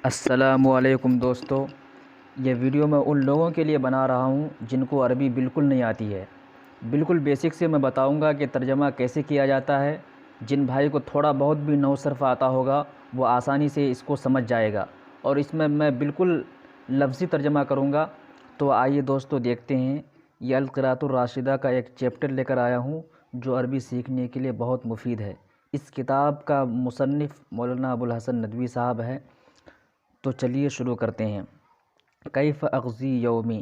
السلام علیکم دوستو، یہ ویڈیو میں ان لوگوں کے لیے بنا رہا ہوں جن کو عربی بالکل نہیں آتی ہے۔ بالکل بیسک سے میں بتاؤں گا کہ ترجمہ کیسے کیا جاتا ہے۔ جن بھائی کو تھوڑا بہت بھی نحو صرف آتا ہوگا وہ آسانی سے اس کو سمجھ جائے گا، اور اس میں میں بالکل لفظی ترجمہ کروں گا۔ تو آئیے دوستو دیکھتے ہیں۔ یہ القراءۃ الراشدہ کا ایک چیپٹر لے کر آیا ہوں جو عربی سیکھنے کے لیے بہت مفید ہے۔ اس کتاب کا مصنف مولانا ابوالحسن ندوی صاحب ہے۔ تو چلیے شروع کرتے ہیں۔ کیف اغزی یومی،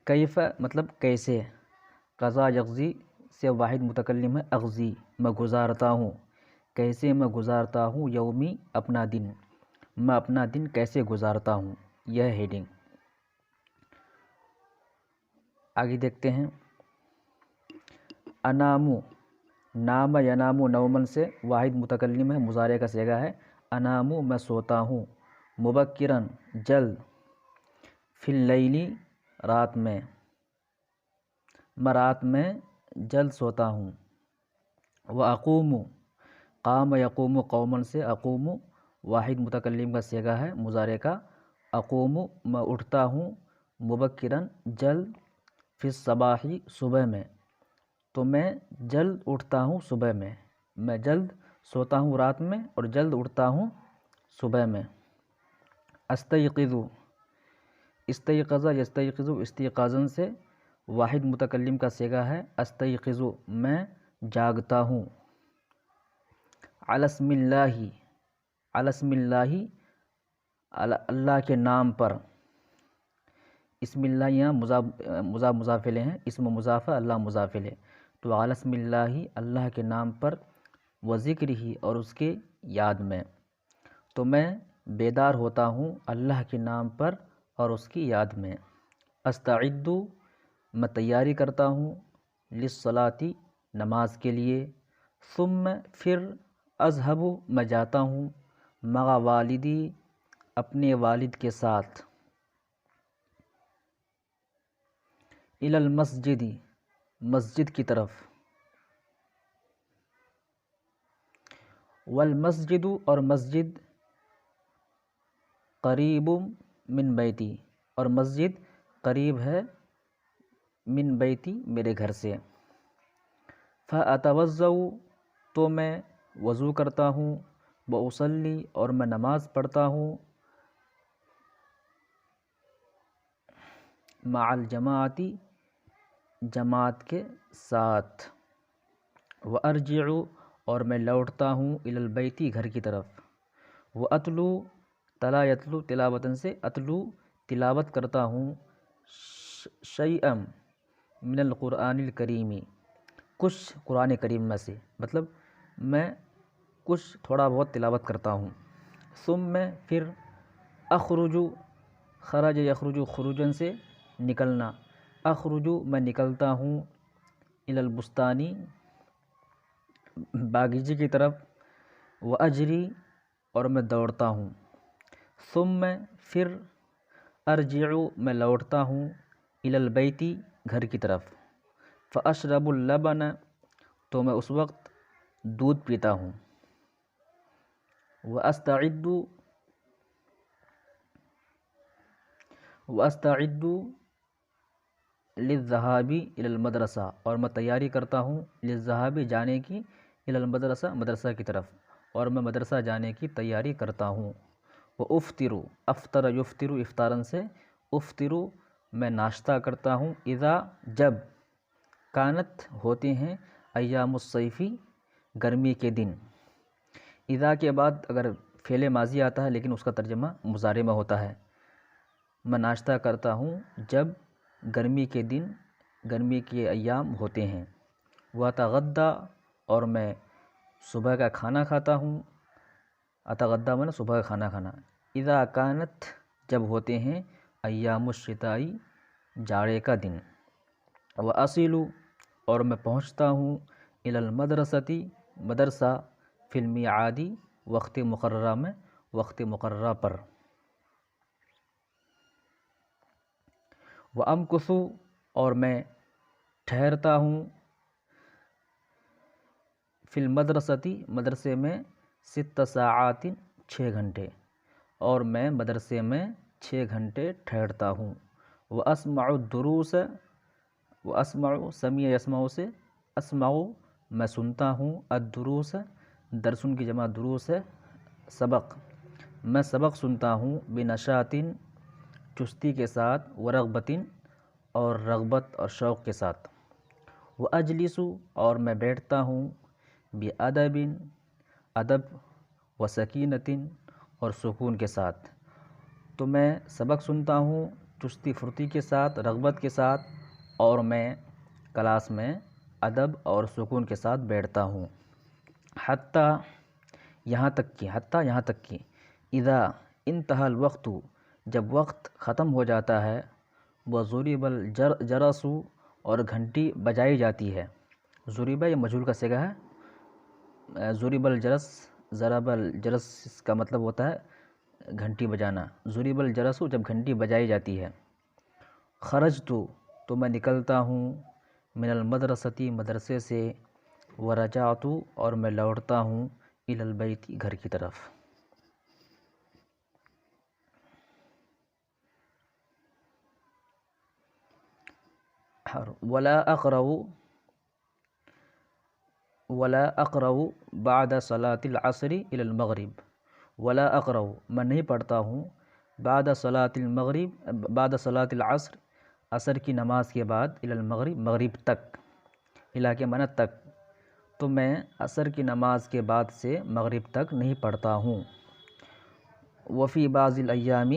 کیف مطلب کیسے، قضا یغزی سے واحد متکلم ہے اغزی، میں گزارتا ہوں، کیسے میں گزارتا ہوں، یومی اپنا دن، میں اپنا دن کیسے گزارتا ہوں، یہ ہیڈنگ۔ آگے دیکھتے ہیں۔ انامو، نام ینامو نومن سے واحد متکلم ہے، مضارع کا صیغہ ہے انامو، میں سوتا ہوں، مبکرن جلد، فی اللیلی رات میں رات میں جلد سوتا ہوں، واقوم، قام یقوم قومن سے اقوم واحد متکلم کا صیغہ ہے، مضارع کا اقوم، میں اٹھتا ہوں، مبکرن جلد، فی الصباح صبح میں، تو میں جلد اٹھتا ہوں صبح میں جلد سوتا ہوں رات میں اور جلد اٹھتا ہوں صبح میں۔ استیقظ، استیقظ یستیقظ استیقاظاً سے واحد متکلم کا صیغہ ہے استیقظ، میں جاگتا ہوں۔ علی اسم اللہ، علی اسم اللہ، اللہ کے نام پر، اسم اللہ یہاں مضاف مضاف الیہ ہیں، اسم مضاف ہے، اللہ مضاف الیہ، تو علی اسم اللہ، اللہ کے نام پر، و ذکر ہی اور اس کے یاد میں، تو میں بیدار ہوتا ہوں اللہ کے نام پر اور اس کی یاد میں۔ استعد، میں تیاری کرتا ہوں، للصلاۃ نماز کے لیے، ثم پھر، اذهب میں جاتا ہوں، مع والدی اپنے والد کے ساتھ، الی المسجد مسجد کی طرف، والمسجد اور مسجد، قریب من بیتی اور مسجد قریب ہے، من بیتی میرے گھر سے، فاتوضأ تو میں وضو کرتا ہوں، واصلی اور میں نماز پڑھتا ہوں، مع الجماعت جماعت کے ساتھ، وارجع اور میں لوٹتا ہوں، الی البیت گھر کی طرف، واتلو تلا یتلو تلاوتاً سے اتلو تلاوت کرتا ہوں، شیئا من القرآن الکریم کچھ قرآن کریم میں سے، مطلب میں کچھ تھوڑا بہت تلاوت کرتا ہوں، ثم پھر، اخرج خرج یخرج خروجاً سے نکلنا، اخرج میں نکلتا ہوں، الی البستان باغیچے کی طرف، واجری اور میں دوڑتا ہوں، ثم پھر، ارجع میں لوٹتا ہوں، الی البیت گھر کی طرف، فاشرب اللبن تو میں اس وقت دودھ پیتا ہوں، واستعد للذهاب الی المدرسہ اور میں تیاری کرتا ہوں، للذهاب جانے کی، الی المدرسہ مدرسہ کی طرف، اور میں مدرسہ جانے کی تیاری کرتا ہوں، وافطر افطر یفطر افطاراً سے افطر میں ناشتہ کرتا ہوں، اذا جب، کانت ہوتے ہیں، ایام الصیف گرمی کے دن، اذا کے بعد اگر فعل ماضی آتا ہے لیکن اس کا ترجمہ مضارع میں ہوتا ہے، میں ناشتہ کرتا ہوں جب گرمی کے دن، گرمی کے ایام ہوتے ہیں، واتغدی اور میں صبح کا کھانا کھاتا ہوں، اتغدی میں صبح کا کھانا کھانا، اذا کانت جب ہوتے ہیں، ایام الشتاء جاڑے کا دن، واصل اور میں پہنچتا ہوں، الی المدرسۃ مدرسہ، فی المیعاد وقت مقررہ میں، وقت مقررہ پر، وامکث اور میں ٹھہرتا ہوں، فی المدرسۃ مدرسے میں، 6 ساعات 6 گھنٹے، اور میں مدرسے میں 6 گھنٹے ٹھہرتا ہوں۔ واسمع الدروس، واسمع سمیع یسمع سے اسمع میں سنتا ہوں، الدروس درسن کی جمع دروس ہے، سبق، میں سبق سنتا ہوں، بنشاط چستی کے ساتھ، ورغبت اور رغبت اور شوق کے ساتھ، واجلس اور میں بیٹھتا ہوں، بادب ادب، وسکینت اور سکون کے ساتھ۔ تو میں سبق سنتا ہوں چستی پھرتی کے ساتھ، رغبت کے ساتھ، اور میں کلاس میں ادب اور سکون کے ساتھ بیٹھتا ہوں۔ حتیٰ یہاں تک کہ اذا انتہا الوقت جب وقت ختم ہو جاتا ہے، وضرب الجرس اور گھنٹی بجائی جاتی ہے۔ ضرب یہ مجہول کا صیغہ ہے، ضرب الجرس، ضرب الجرس کا مطلب ہوتا ہے گھنٹی بجانا، ضرب الجرس جب گھنٹی بجائی جاتی ہے۔ خرجت تو میں نکلتا ہوں، من المدرستی مدرسے سے، ورجعت اور میں لوٹتا ہوں، الی البیت گھر کی طرف۔ ولا اقرأ بعد صلاة العصر الى المغرب، ولا اقرأ میں نہیں پڑھتا ہوں، بعد صلاة العصر عصر کی نماز کے بعد، الى المغرب مغرب تک، الى کے معنی تک، تو میں عصر کی نماز کے بعد سے مغرب تک نہیں پڑھتا ہوں۔ وفی بعض الایام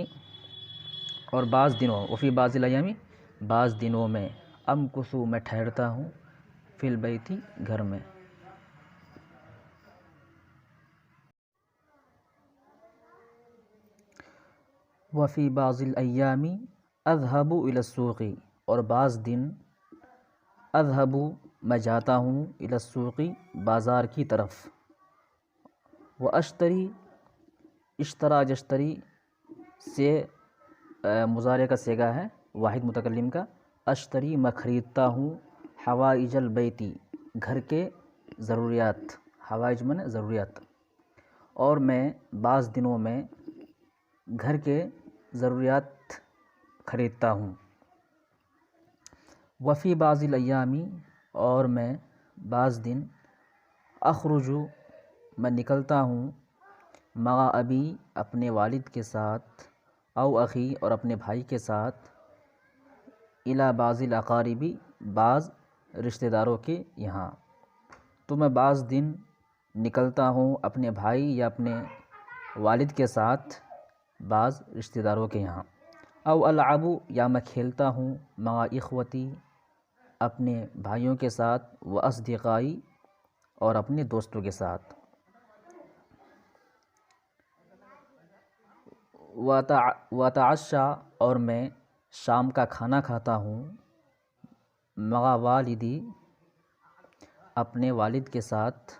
اور بعض دنوں، وفی بعض الایام بعض دنوں میں، امکث میں ٹھہرتا ہوں، فی البیت گھر میں۔ وفی بعض الایام اذهب الى السوق اور بعض دن، اذهب میں جاتا ہوں، الى السوق بازار کی طرف، واشتری اشترا یشتری سے مضارع کا صیغہ ہے واحد متکلم کا، اشتری میں خریدتا ہوں، حوائج البیتی گھر کے ضروریات، حوائج من ضروریات، اور میں بعض دنوں میں گھر کے ضروریات خریدتا ہوں۔ وفی بعض الایام اور میں بعض دن، اخرج میں نکلتا ہوں، مع ابی اپنے والد کے ساتھ، او اخی اور اپنے بھائی کے ساتھ، الی بعض الاقارب بعض رشتہ داروں کے یہاں۔ تو میں بعض دن نکلتا ہوں اپنے بھائی یا اپنے والد کے ساتھ بعض رشتہ داروں کے یہاں۔ او العب یا میں کھیلتا ہوں، مع اخوتی اپنے بھائیوں کے ساتھ، و اصدقائی اور اپنے دوستوں کے ساتھ۔ واتعشا اور میں شام کا کھانا کھاتا ہوں، مع والدی اپنے والد کے ساتھ،